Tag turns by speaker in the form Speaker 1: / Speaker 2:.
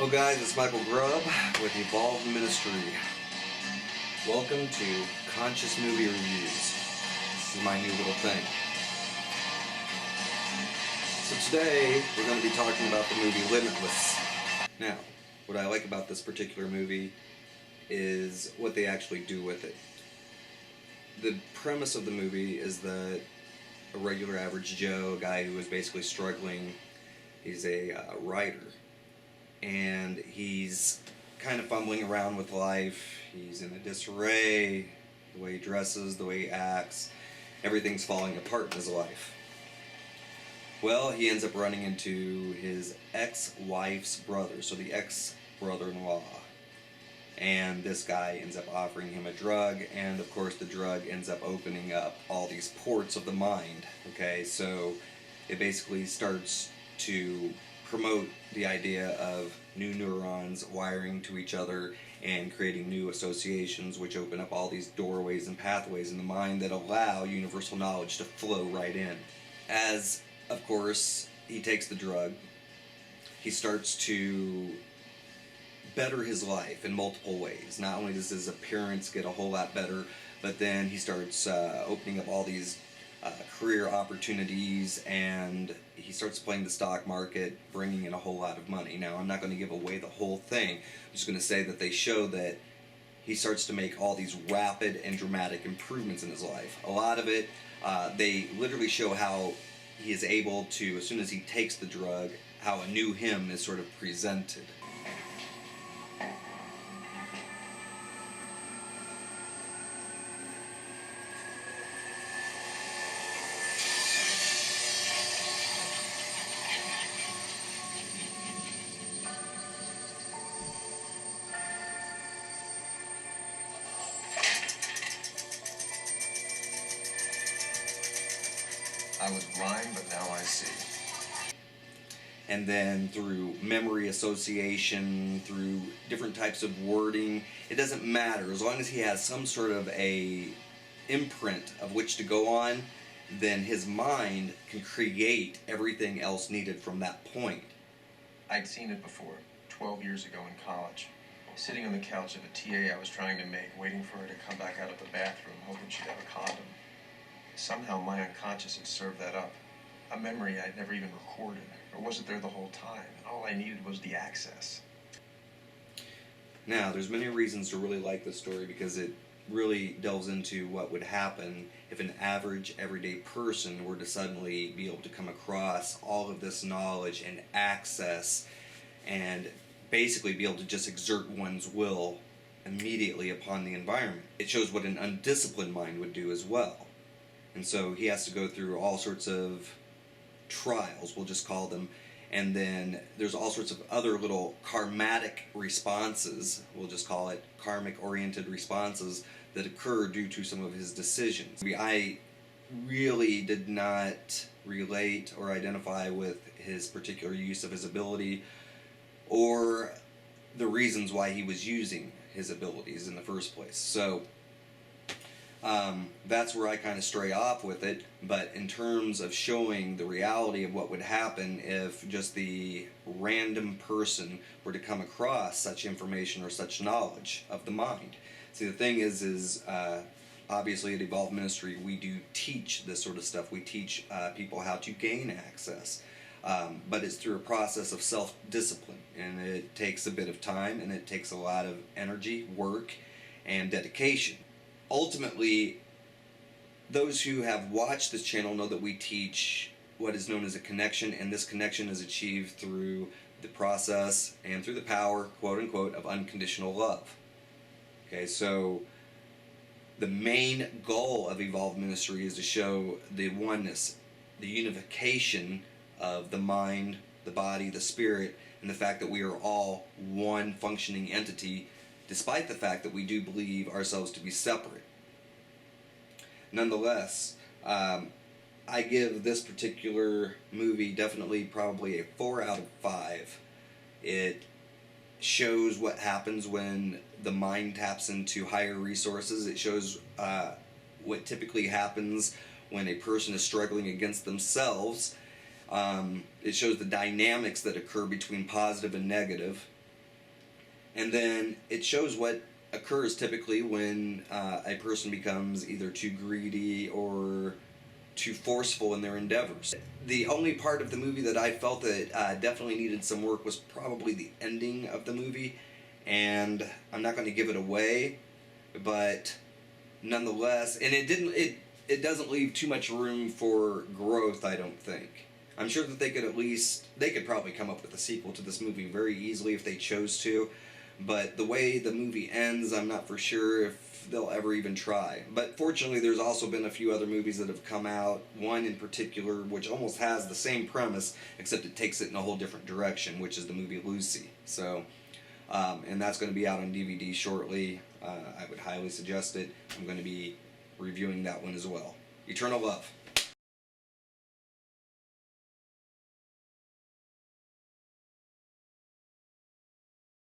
Speaker 1: Well guys, it's Michael Grubb with Evolve Ministry. Welcome to Conscious Movie Reviews. This is my new little thing. So today, we're going to be talking about the movie Limitless. Now, what I like about this particular movie is what they actually do with it. The premise of the movie is that a regular average Joe, a guy who is basically struggling, he's a writer. And he's kind of fumbling around with life. He's in a disarray, the way he dresses, the way he acts, everything's falling apart in his life. Well, he ends up running into his ex-wife's brother, so the ex-brother-in-law. And this guy ends up offering him a drug, and of course the drug ends up opening up all these ports of the mind. Okay, so it basically starts to promote the idea of new neurons wiring to each other and creating new associations which open up all these doorways and pathways in the mind that allow universal knowledge to flow right in. As, of course, he takes the drug, he starts to better his life in multiple ways. Not only does his appearance get a whole lot better, but then he starts opening up all these career opportunities, and he starts playing the stock market, bringing in a whole lot of money. Now, I'm not going to give away the whole thing. I'm just going to say that they show that he starts to make all these rapid and dramatic improvements in his life. A lot of it, they literally show how he is able to, as soon as he takes the drug, how a new him is sort of presented.
Speaker 2: I was blind, but now I see.
Speaker 1: And then through memory association, through different types of wording, it doesn't matter. As long as he has some sort of a imprint of which to go on, then his mind can create everything else needed from that point.
Speaker 2: I'd seen it before, 12 years ago in college. Sitting on the couch of a TA I was trying to make, waiting for her to come back out of the bathroom, hoping she'd have a condom. Somehow my unconscious had served that up. A memory I'd never even recorded, or wasn't there the whole time. All I needed was the access.
Speaker 1: Now, there's many reasons to really like this story because it really delves into what would happen if an average, everyday person were to suddenly be able to come across all of this knowledge and access and basically be able to just exert one's will immediately upon the environment. It shows what an undisciplined mind would do as well. And so he has to go through all sorts of trials, we'll just call them, and then there's all sorts of other little karmatic responses, we'll just call it karmic-oriented responses, that occur due to some of his decisions. I really did not relate or identify with his particular use of his ability or the reasons why he was using his abilities in the first place. So that's where I kind of stray off with it, but in terms of showing the reality of what would happen if just the random person were to come across such information or such knowledge of the mind. See, the thing is obviously at Evolve Ministry we do teach this sort of stuff. We teach people how to gain access, but it's through a process of self-discipline, and it takes a bit of time, and it takes a lot of energy, work, and dedication. Ultimately, those who have watched this channel know that we teach what is known as a connection, and this connection is achieved through the process and through the power, quote-unquote, of unconditional love. Okay, so the main goal of Evolve Ministry is to show the oneness, the unification of the mind, the body, the spirit, and the fact that we are all one functioning entity, despite the fact that we do believe ourselves to be separate. Nonetheless, I give this particular movie definitely probably a 4 out of 5. It shows what happens when the mind taps into higher resources. It shows what typically happens when a person is struggling against themselves. It shows the dynamics that occur between positive and negative. And then it shows what occurs typically when a person becomes either too greedy or too forceful in their endeavors. The only part of the movie that I felt that definitely needed some work was probably the ending of the movie, and I'm not going to give it away, but nonetheless, and it doesn't leave too much room for growth, I don't think. I'm sure that they could probably come up with a sequel to this movie very easily if they chose to, but the way the movie ends, I'm not for sure if they'll ever even try. But fortunately, there's also been a few other movies that have come out, one in particular which almost has the same premise, except it takes it in a whole different direction, which is the movie Lucy. So, and that's going to be out on DVD shortly. I would highly suggest it. I'm going to be reviewing that one as well. Eternal Love.